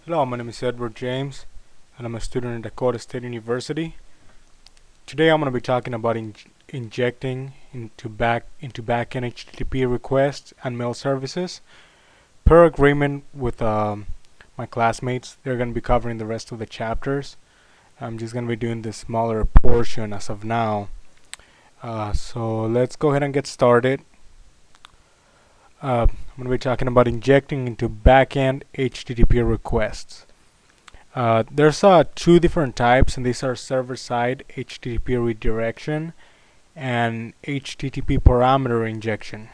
Hello, my name is Edward James, and I'm a student at Dakota State University. Today, I'm going to be talking about injecting into backend HTTP requests and mail services. Per agreement with my classmates, they're going to be covering the rest of the chapters. I'm just going to be doing this smaller portion as of now. So let's go ahead and get started. I'm going to be talking about injecting into backend HTTP requests. There's two different types, and these are server-side HTTP redirection and HTTP parameter injection.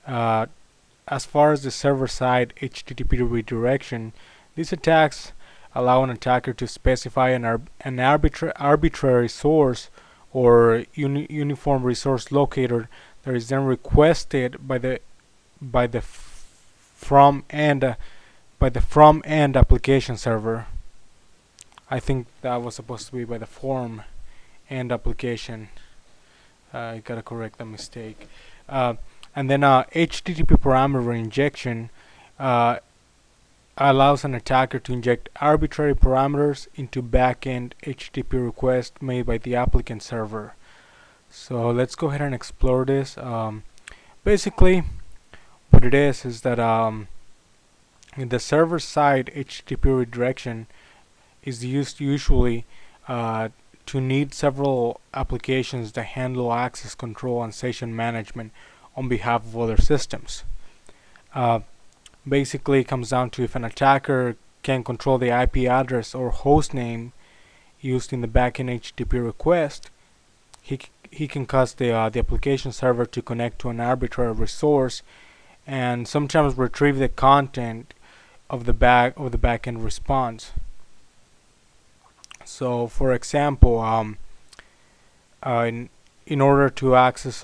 As far as the server-side HTTP redirection, these attacks allow an attacker to specify an arbitrary source or uniform resource locator that is then requested by the from end application server. I think that was supposed to be by the form end application. I gotta correct the mistake. And then HTTP parameter injection allows an attacker to inject arbitrary parameters into backend HTTP requests made by the applicant server. So let's go ahead and explore this. Basically, what it is that in the server-side HTTP redirection is used usually to need several applications that handle access control and session management on behalf of other systems. Basically, it comes down to if an attacker can control the IP address or host name used in the backend HTTP request, he can cause the application server to connect to an arbitrary resource and sometimes retrieve the content of the backend response. So, for example, in order to access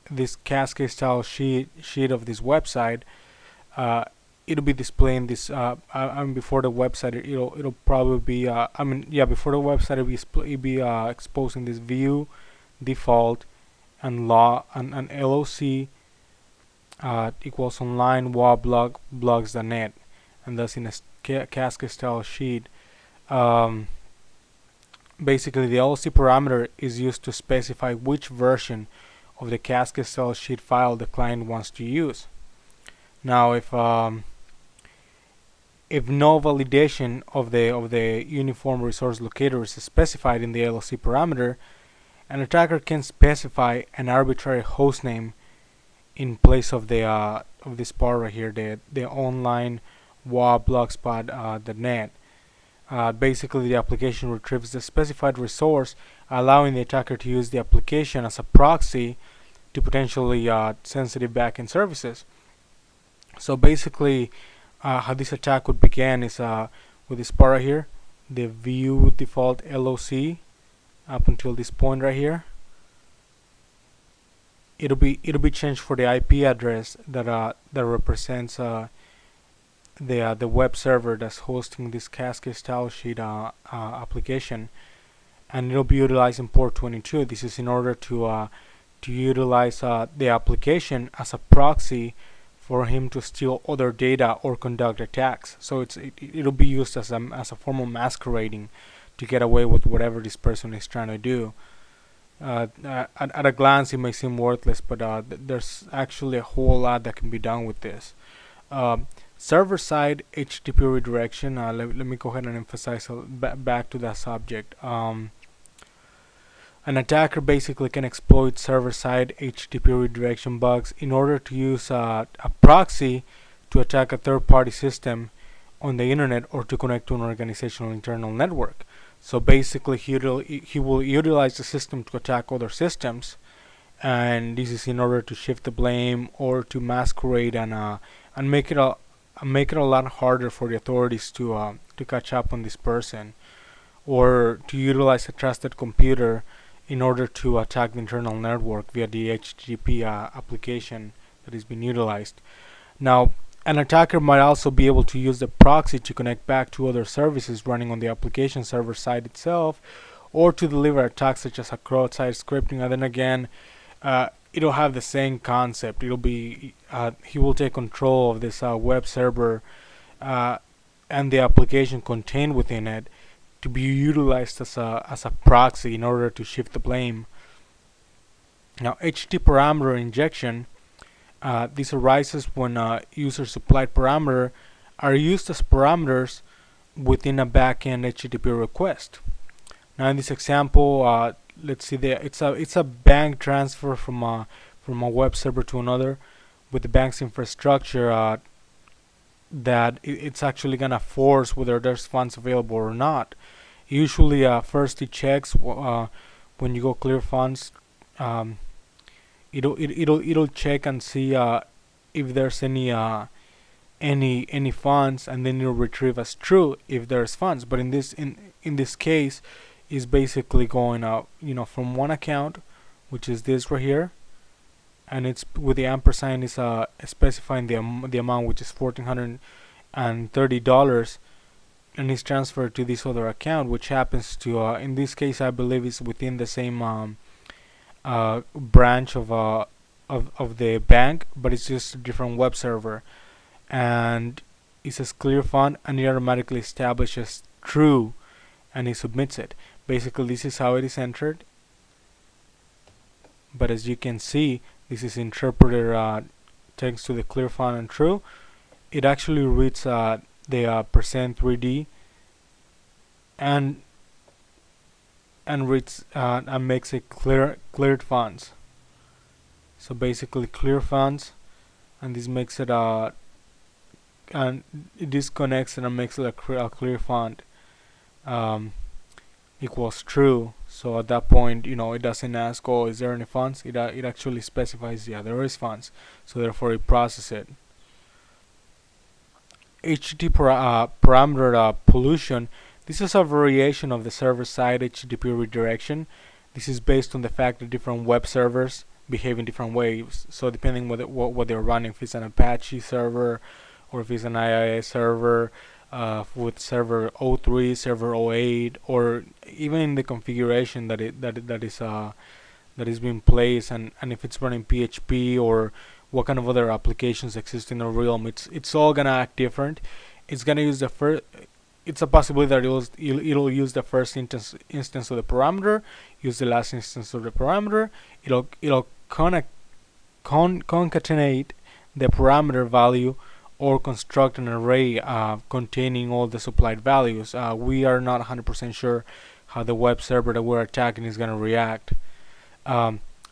this cascade style sheet of this website, it'll be displaying this. Before the website, it'll probably be. Before the website, it'll be exposing this view, default, and LOC. Equals online blogs.net, and thus in a cascade style sheet. Basically, the LOC parameter is used to specify which version of the cascade style sheet file the client wants to use. Now, if no validation of the uniform resource locator is specified in the LOC parameter, an attacker can specify an arbitrary hostname in place of the of this part right here, the online blogspot.net. Basically, the application retrieves the specified resource, allowing the attacker to use the application as a proxy to potentially sensitive backend services. So basically, how this attack would begin is with this part right here, the view default LOC up until this point right here. It'll be changed for the IP address that represents the web server that's hosting this cascade style sheet application, and it'll be utilizing port 22. This is in order to utilize the application as a proxy for him to steal other data or conduct attacks. So it'll be used as a form of masquerading to get away with whatever this person is trying to do. At a glance, it may seem worthless, but there's actually a whole lot that can be done with this. Server-side HTTP redirection. Let me go ahead and emphasize back to that subject. An attacker basically can exploit server-side HTTP redirection bugs in order to use a proxy to attack a third-party system on the internet or to connect to an organizational internal network. So basically, he will utilize the system to attack other systems, and this is in order to shift the blame or to masquerade and make it a lot harder for the authorities to catch up on this person, or to utilize a trusted computer in order to attack the internal network via the HTTP application that is being utilized. Now, an attacker might also be able to use the proxy to connect back to other services running on the application server side itself, or to deliver attacks such as a cross-site scripting. And then again, it'll have the same concept. It'll be he will take control of this web server and the application contained within it to be utilized as a proxy in order to shift the blame. Now, HT parameter injection, this arises when user supplied parameter are used as parameters within a backend HTTP request. Now, in this example, let's see there. It's a bank transfer from a web server to another with the bank's infrastructure. That it's actually gonna force whether there's funds available or not. Usually, first it checks when you go clear funds. It'll check and see if there's any funds, and then it'll retrieve as true if there's funds. But in this case, is basically going out, from one account, which is this right here, and it's with the ampersand is specifying the amount, which is $1,430, and is transferred to this other account, which happens to in this case I believe is within the same branch of the bank, but it's just a different web server, and it says clear fund, and it automatically establishes true, and it submits it. Basically, this is how it is entered, but as you can see, this is interpreted thanks to the clear fund and true. It actually reads the %3D and reads and makes it cleared funds. So basically, clear funds, and this makes it and it disconnects and makes it a clear fund equals true. So at that point, it doesn't ask, oh, is there any funds? It actually specifies, yeah, there is funds. So therefore, it processes it. HTTP parameter pollution. This is a variation of the server-side HTTP redirection. This is based on the fact that different web servers behave in different ways. So depending what they're running, if it's an Apache server or if it's an IIS server, with server 03, server 08, or even in the configuration that is being placed, and if it's running PHP or what kind of other applications exist in the realm, it's all gonna act different. It's gonna use the first. It's a possibility that it'll use the first instance of the parameter, use the last instance of the parameter. It'll concatenate the parameter value, or construct an array containing all the supplied values. We are not 100% sure how the web server that we're attacking is going to react.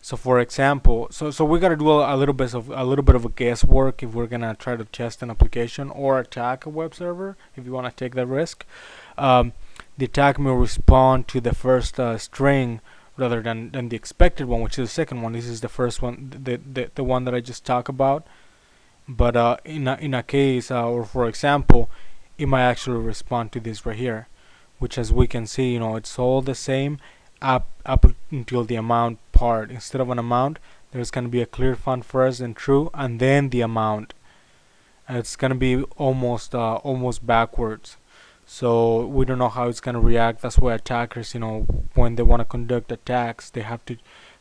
So, for example, so we got to do a little bit of a guesswork if we're gonna try to test an application or attack a web server. If you want to take that risk, the attack may respond to the first string rather than the expected one, which is the second one. This is the first one, the one that I just talked about. But in a case, or for example, it might actually respond to this right here, which, as we can see, it's all the same up until the amount part. Instead of an amount, there's going to be a clear fund first and true, and then the amount. And it's going to be almost backwards. So we don't know how it's going to react. That's why attackers, when they want to conduct attacks, they have to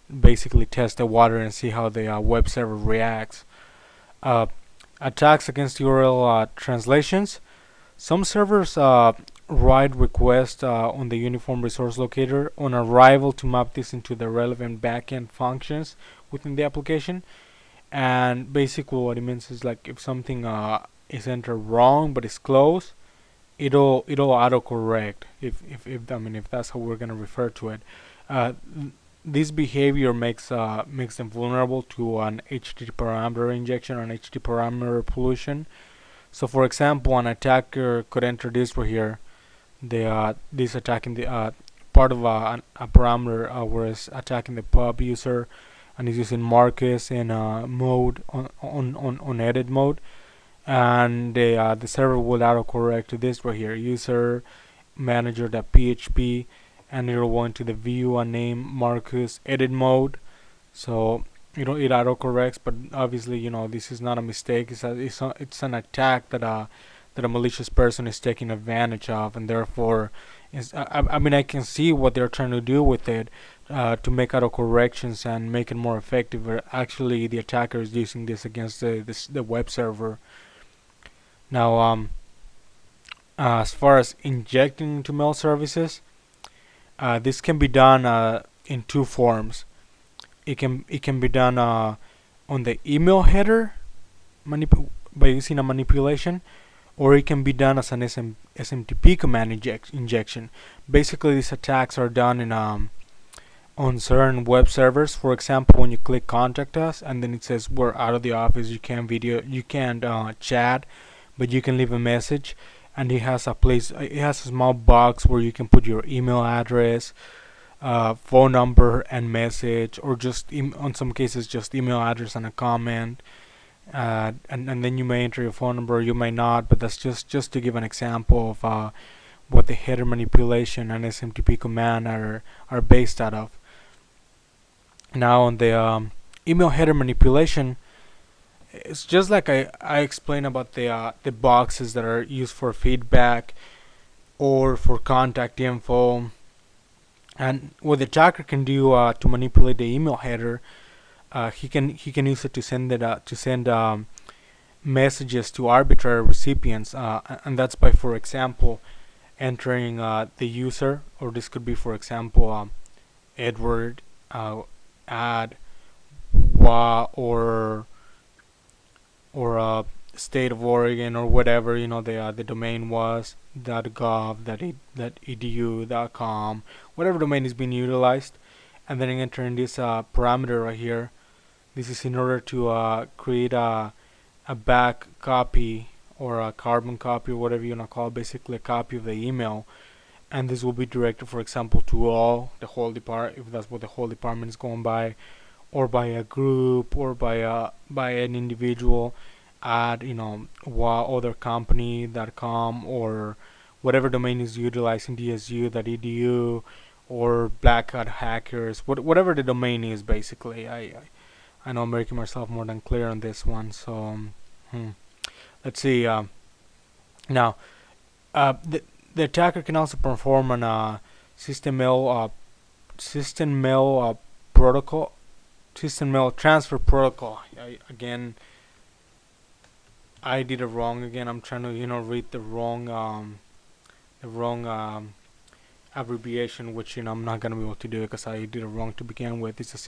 basically test the water and see how the web server reacts. Attacks against URL translations. Some servers write requests on the uniform resource locator on arrival to map this into the relevant backend functions within the application. And basically what it means is, like, if something is entered wrong but is close, it'll autocorrect. If that's how we're gonna refer to it. This behavior makes them vulnerable to an HTTP parameter injection or an HTTP parameter pollution. So, for example, an attacker could enter this right here. This attacking the part of a parameter, whereas attacking the pub user, and is using Marcus in mode on edit mode, and the server will autocorrect to this right here, user manager.php, and it'll go into the view and name Marcus edit mode. So it autocorrects, but obviously this is not a mistake. It's an attack that a malicious person is taking advantage of, and therefore I can see what they're trying to do with it to make autocorrections and make it more effective. But actually, the attacker is using this against the web server. Now, As far as injecting into mail services, this can be done in two forms. It can be done on the email header by using a manipulation, or it can be done as an SMTP command injection. Basically, these attacks are done in on certain web servers. For example, when you click contact us and then it says we're out of the office, you can't chat, but you can leave a message, and it has a small box where you can put your email address, phone number and message, or just on some cases just email address and a comment, and then you may enter your phone number, you may not, but that's just to give an example of what the header manipulation and SMTP command are based out of. Now on the email header manipulation, it's just like I explained about the boxes that are used for feedback or for contact info, and what the attacker can do to manipulate the email header, he can use it to send messages to arbitrary recipients, and that's by, for example, entering the user, or this could be, for example, Edward at or state of Oregon, or whatever the domain was, .gov, .edu, .com, whatever domain is being utilized, and then entering this parameter right here. This is in order to create a back copy or a carbon copy, or whatever you want to call it, basically a copy of the email, and this will be directed, for example, to the whole department, if that's what the whole department is going by, or by a group, or by an individual at othercompany.com, or whatever domain is utilizing, dsu.edu, or black hat hackers, whatever the domain is. Basically, I know I'm making myself more than clear on this one. So let's see. Now, the attacker can also perform an system mail protocol, system mail transfer protocol. I did it wrong again. I'm trying to read the wrong abbreviation, which I'm not gonna be able to do it because I did it wrong to begin with. It's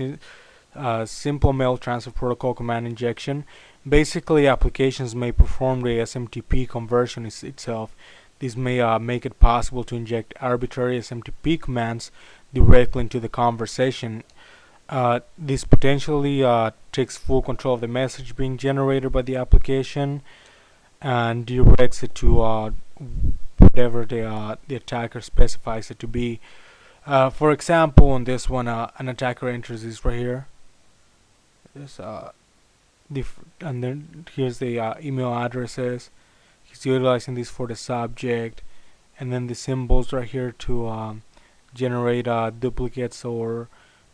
a simple mail transfer protocol command injection. Basically, applications may perform the SMTP conversion itself. This may make it possible to inject arbitrary SMTP commands directly into the conversation. This potentially takes full control of the message being generated by the application and directs it to whatever the attacker specifies it to be. For example, on this one, an attacker enters this right here. And then here's the email addresses. He's utilizing this for the subject, and then the symbols right here to generate duplicates or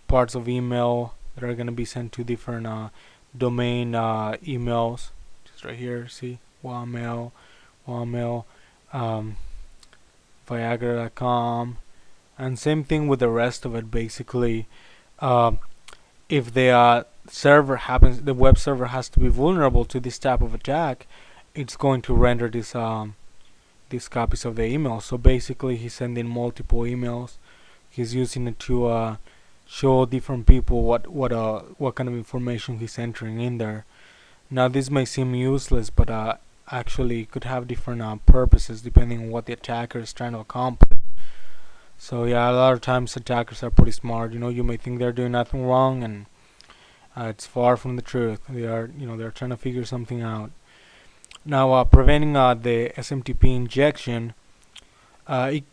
parts of email that are going to be sent to different domain emails. Just right here, see, wamail, Viagra.com, and same thing with the rest of it. Basically, if the the web server has to be vulnerable to this type of attack, it's going to render these copies of the email. So basically, he's sending multiple emails. He's using it to show different people what kind of information he's entering in there. Now, this may seem useless, but actually could have different purposes depending on what the attacker is trying to accomplish. So yeah, a lot of times attackers are pretty smart. You may think they're doing nothing wrong, and it's far from the truth. They're trying to figure something out. Now, preventing the SMTP injection, it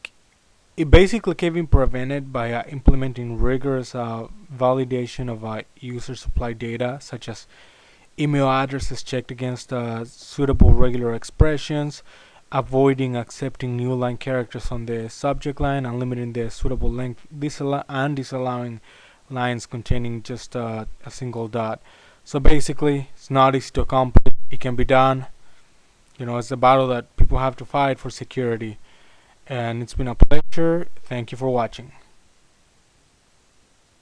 basically can be prevented by implementing rigorous validation of user supply data, such as email addresses checked against suitable regular expressions, avoiding accepting new line characters on the subject line, and limiting the suitable length, disallowing lines containing just a single dot. So basically, it's not easy to accomplish. It can be done. It's a battle that people have to fight for security. And it's been a pleasure. Thank you for watching.